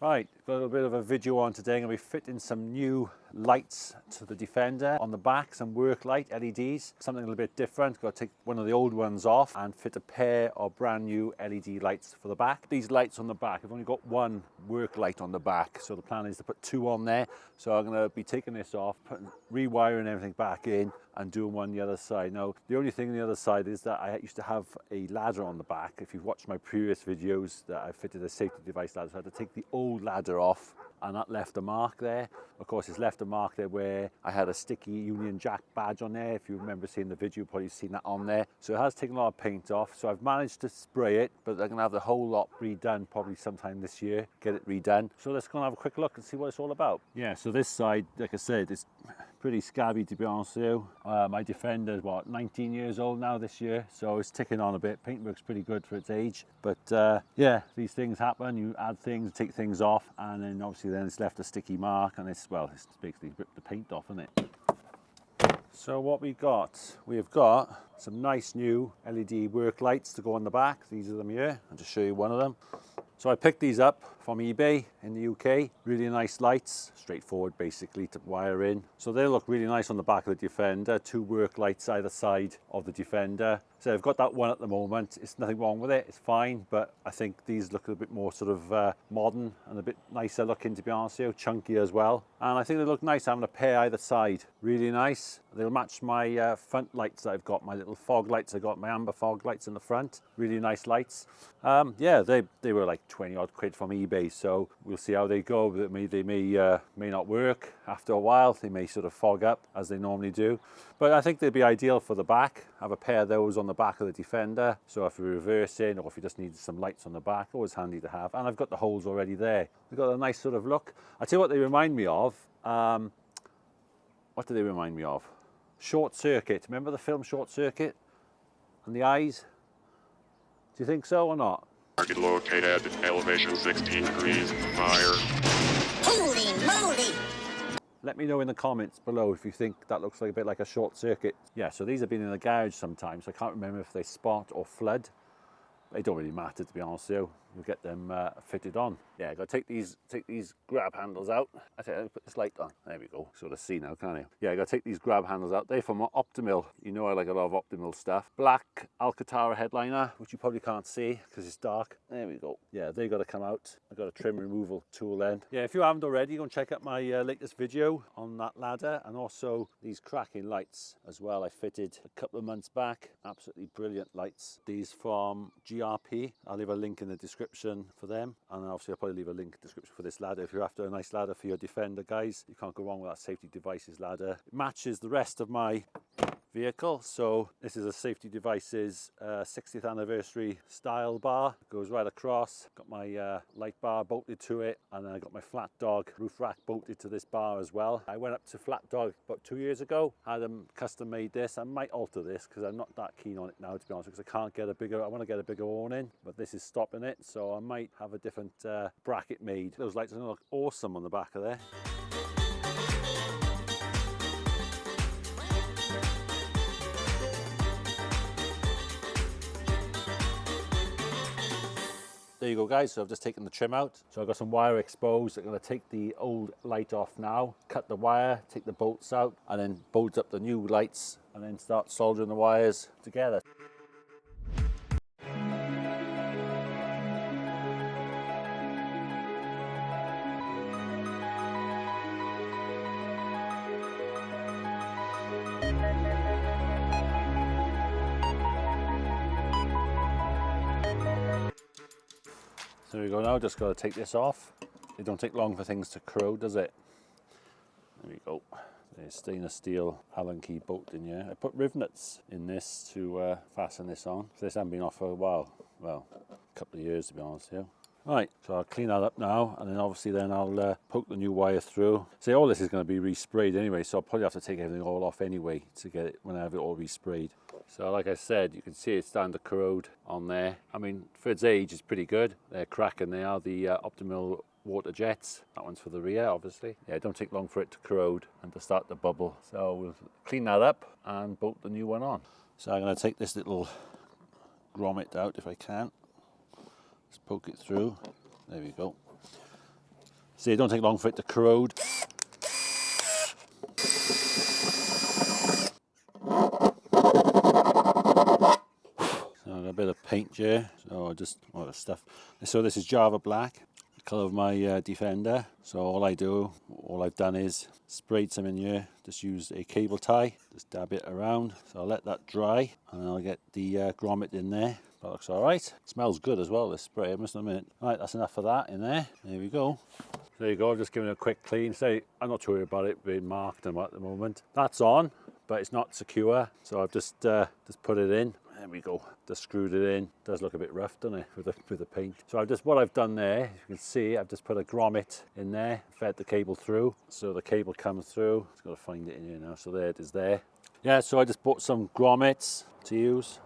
Right, got a little bit of a video on today. I'm going to be fitting some new lights to the Defender on the back, some work light LEDs, something a little bit different. Got to take one of the old ones off and fit a pair of brand new LED lights for the back. These lights on the back, I've only got one work light on the back, so the plan is to put two on there. So I'm going to be taking this off, rewiring everything back in and doing one on the other side. Now, the only thing on the other side is that I used to have a ladder on the back. If you've watched my previous videos, that I fitted a safety device ladder, so I had to take the old ladder off, and that left a mark there. Of course, it's left a mark there where I had a sticky Union Jack badge on there. If you remember seeing the video, you've probably seen that on there. So it has taken a lot of paint off. So I've managed to spray it, but I'm gonna have the whole lot redone probably sometime this year, get it redone. So let's go and have a quick look and see what it's all about. Yeah, so this side, like I said, is pretty scabby, to be honest with you. My Defender is, what, 19 years old now this year, so it's ticking on a bit. Paintwork's pretty good for its age, but yeah, these things happen. You add things, take things off, and then obviously then it's left a sticky mark, and it's basically ripped the paint off, isn't it? So what we've got some nice new LED work lights to go on the back. These are them here. I'll just show you one of them. So I picked these up from eBay in the UK. Really nice lights, straightforward basically to wire in. So they look really nice on the back of the Defender. Two work lights either side of the Defender. So I've got that one at the moment. It's nothing wrong with it, it's fine, but I think these look a bit more sort of modern and a bit nicer looking, to be honest with you, chunky as well. And I think they look nice having a pair either side. Really nice. They'll match my front lights that I've got, my little fog lights. I've got my amber fog lights in the front. Really nice lights. Yeah, they were like 20 odd quid from eBay, so we'll see how they go. They may not work after a while. They may sort of fog up as they normally do, but I think they'd be ideal for the back. Have a pair of those on the back of the Defender, so if you're reversing or if you just need some lights on the back, always handy to have. And I've got the holes already there. They've got a nice sort of look. I tell you what they remind me of. What do they remind me of? Short Circuit. Remember the film Short Circuit? And the eyes? Do you think so or not? Target located at elevation 16 degrees, fire. Holy moly! Let me know in the comments below if you think that looks like a bit like a Short Circuit. Yeah, so these have been in the garage sometimes. I can't remember if they spot or flood. They don't really matter, to be honest with you. We'll get them fitted on. Yeah, got to take these grab handles out. I think I'll put this light on. There we go. Sort of see now, can't you? Yeah, I got to take these grab handles out. They're from Optimal. You know I like a lot of Optimal stuff. Black Alcantara headliner, which you probably can't see because it's dark. There we go. Yeah, they got to come out. I got a trim removal tool then. Yeah, if you haven't already, go and check out my latest video on that ladder, and also these cracking lights as well. I fitted a couple of months back. Absolutely brilliant lights. These from GRP. I'll leave a link in the description for them, and obviously I'll probably leave a link in the description for this ladder. If you're after a nice ladder for your Defender, guys, you can't go wrong with that Safety Devices ladder. It matches the rest of my vehicle. So this is a Safety Devices 60th anniversary style bar. It goes right across. Got my light bar bolted to it, and then I got my Flat Dog roof rack bolted to this bar as well. I went up to Flat Dog about 2 years ago, had them custom made this. I might alter this because I'm not that keen on it now, to be honest, because I can't get a bigger, I want to get a bigger awning, but this is stopping it, so I might have a different bracket made. Those lights are going to look awesome on the back of there. There you go, guys. So I've just taken the trim out. So I've got some wire exposed. I'm going to take the old light off now, cut the wire, take the bolts out, and then bolt up the new lights, and then start soldering the wires together. So there we go now, just got to take this off. It don't take long for things to corrode, does it? There we go. There's stainless steel Allen key bolt in here. I put rivets in this to fasten this on. This hasn't been off for a while. Well, a couple of years, to be honest with you. Right, so I'll clean that up now, and then obviously then I'll poke the new wire through. See, all this is going to be resprayed anyway, so I'll probably have to take everything all off anyway to get it when I have it all resprayed. So like I said, you can see it's starting to corrode on there. I mean, for its age, it's pretty good. They're cracking. They are the Optimal water jets. That one's for the rear, obviously. Yeah, it don't take long for it to corrode and to start to bubble. So we'll clean that up and bolt the new one on. So I'm going to take this little grommet out if I can. Just poke it through. There we go. See, it don't take long for it to corrode. So a bit of paint here, so just all the stuff. So this is Java Black, the colour of my Defender. So all I've done is sprayed some in here, just used a cable tie, just dab it around. So I'll let that dry and I'll get the grommet in there. That looks alright. Smells good as well, this spray, I must admit. Right, that's enough of that in there. There we go. There you go, just giving it a quick clean. Say, I'm not too worried about it being marked at the moment. That's on, but it's not secure. So I've just put it in. There we go, just screwed it in. Does look a bit rough, doesn't it, with the paint. So what I've done there, you can see, I've just put a grommet in there, fed the cable through. So the cable comes through. Just got to find it in here now. So there it is there. Yeah, so I just bought some grommets to use.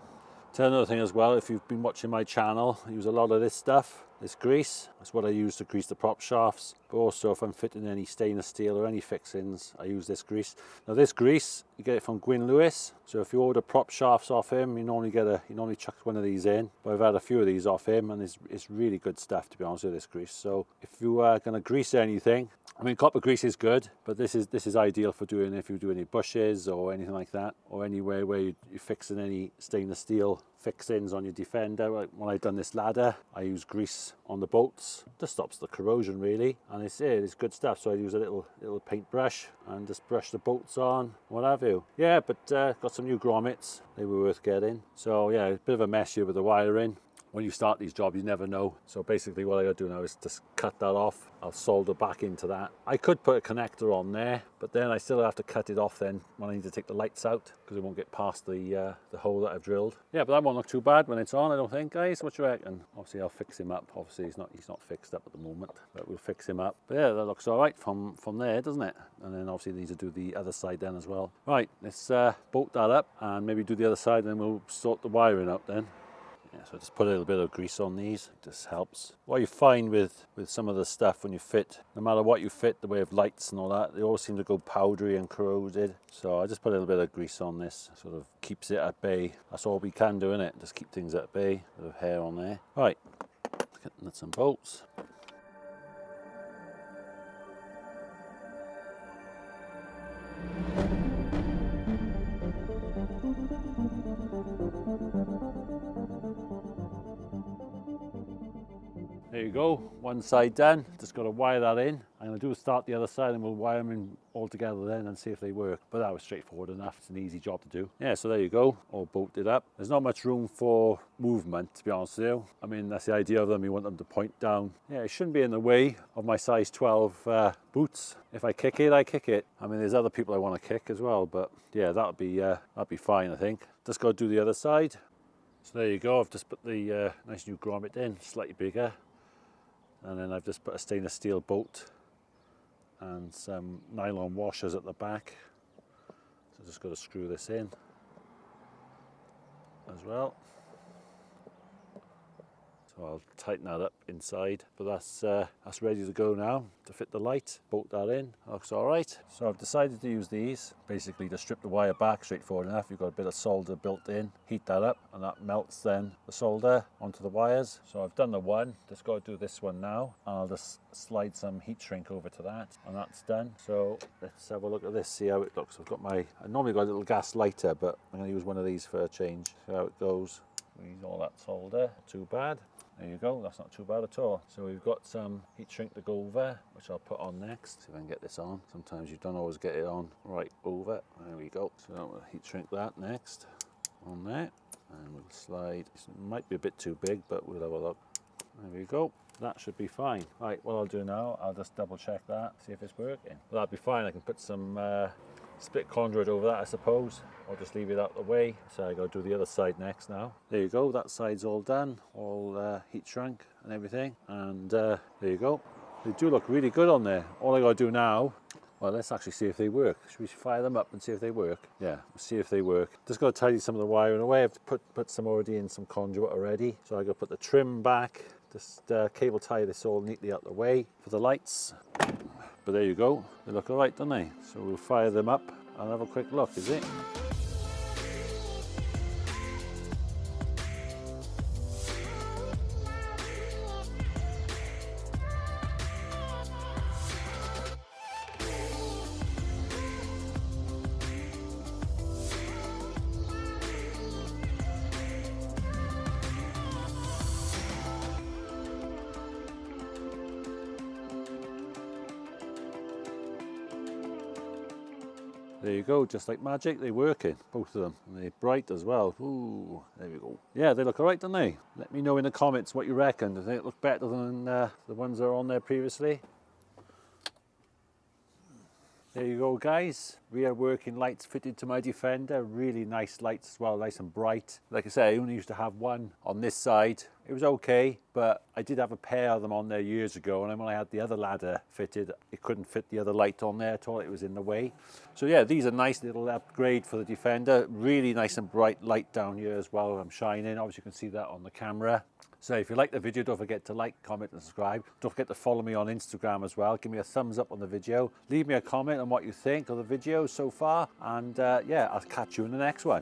Tell another thing as well, if you've been watching my channel, I use a lot of this stuff, this grease. That's what I use to grease the prop shafts. But also if I'm fitting any stainless steel or any fixings, I use this grease. Now this grease, you get it from Gwyn Lewis. So if you order prop shafts off him, you normally chuck one of these in. But I've had a few of these off him and it's really good stuff, to be honest with this grease. So if you are going to grease anything, I mean, copper grease is good, but this is ideal for doing if you do any bushes or anything like that, or anywhere where you're fixing any stainless steel fixings on your Defender. Like when I've done this ladder, I use grease on the bolts. Just stops the corrosion really, and it's good stuff. So I use a little paintbrush and just brush the bolts on, what have you. Yeah, but got some new grommets. They were worth getting. So yeah, a bit of a mess here with the wiring. When you start these jobs, you never know. So basically what I gotta do now is just cut that off. I'll solder back into that. I could put a connector on there, but then I still have to cut it off then when I need to take the lights out, because it won't get past the hole that I've drilled. Yeah, but that won't look too bad when it's on, I don't think, guys. What do you reckon? Obviously I'll fix him up. Obviously he's not fixed up at the moment, but we'll fix him up. But yeah, that looks all right from there, doesn't it? And then obviously need to do the other side then as well. Right, let's bolt that up and maybe do the other side, and then we'll sort the wiring out then. Yeah, so just put a little bit of grease on these. It just helps. What you find with some of the stuff when you fit, no matter what you fit, the way of lights and all that, they always seem to go powdery and corroded. So I just put a little bit of grease on this, sort of keeps it at bay. That's all we can do, innit? Just keep things at bay. A bit of hair on there. Right, let's get nuts and bolts. There you go, one side done. Just got to wire that in. I'm going to start the other side and we'll wire them in all together then and see if they work. But that was straightforward enough. It's an easy job to do. Yeah, so there you go, all bolted up. There's not much room for movement, to be honest with you. I mean, that's the idea of them. You want them to point down. Yeah, it shouldn't be in the way of my size 12 boots. If I kick it, I kick it. I mean, there's other people I want to kick as well, but yeah, that'll be fine, I think. Just got to do the other side. So there you go. I've just put the nice new grommet in, slightly bigger. And then I've just put a stainless steel bolt and some nylon washers at the back. So just got to screw this in as well. So I'll tighten that up inside, but that's ready to go now to fit the light. Bolt that in, looks all right. So I've decided to use these, basically to strip the wire back, straightforward enough. You've got a bit of solder built in, heat that up, and that melts then the solder onto the wires. So I've done the one, just got to do this one now. And I'll just slide some heat shrink over to that, and that's done. So let's have a look at this, see how it looks. I normally got a little gas lighter, but I'm going to use one of these for a change. See how it goes. Use all that solder, not too bad. There you go, that's not too bad at all. So we've got some heat shrink to go over, which I'll put on next. See if I can get this on. Sometimes you don't always get it on right over. There we go. So we'll heat shrink that next on there. And we'll slide. This might be a bit too big, but we'll have a look. There we go. That should be fine. Right, what I'll do now, I'll just double check that, see if it's working. Well, that'll be fine. I can put some split conduit over that, I suppose, or just leave it out the way. So I got to do the other side next now. There you go, that side's all done, all heat shrunk and everything. And there you go. They do look really good on there. All I got to do now, well, let's actually see if they work. Should we fire them up and see if they work? Yeah, we'll see if they work. Just got to tidy some of the wiring away. I've put some already in some conduit already. So I got to put the trim back. Just cable tie this all neatly out the way for the lights. But there you go, they look all right, don't they? So we'll fire them up and have a quick look, is it? There you go, just like magic, they're working, both of them. And they're bright as well. Ooh, there we go. Yeah, they look alright, don't they? Let me know in the comments what you reckon. Do they look better than the ones that are on there previously? There you go, guys. Rear working lights fitted to my Defender. Really nice lights as well, nice and bright. Like I say, I only used to have one on this side. It was okay, but I did have a pair of them on there years ago, and then when I had the other ladder fitted, it couldn't fit the other light on there at all. It was in the way. So yeah, these are nice little upgrade for the Defender. Really nice and bright light down here as well. I'm shining. Obviously, you can see that on the camera. So if you like the video, don't forget to like, comment and subscribe. Don't forget to follow me on Instagram as well. Give me a thumbs up on the video. Leave me a comment on what you think of the video so far. And yeah, I'll catch you in the next one.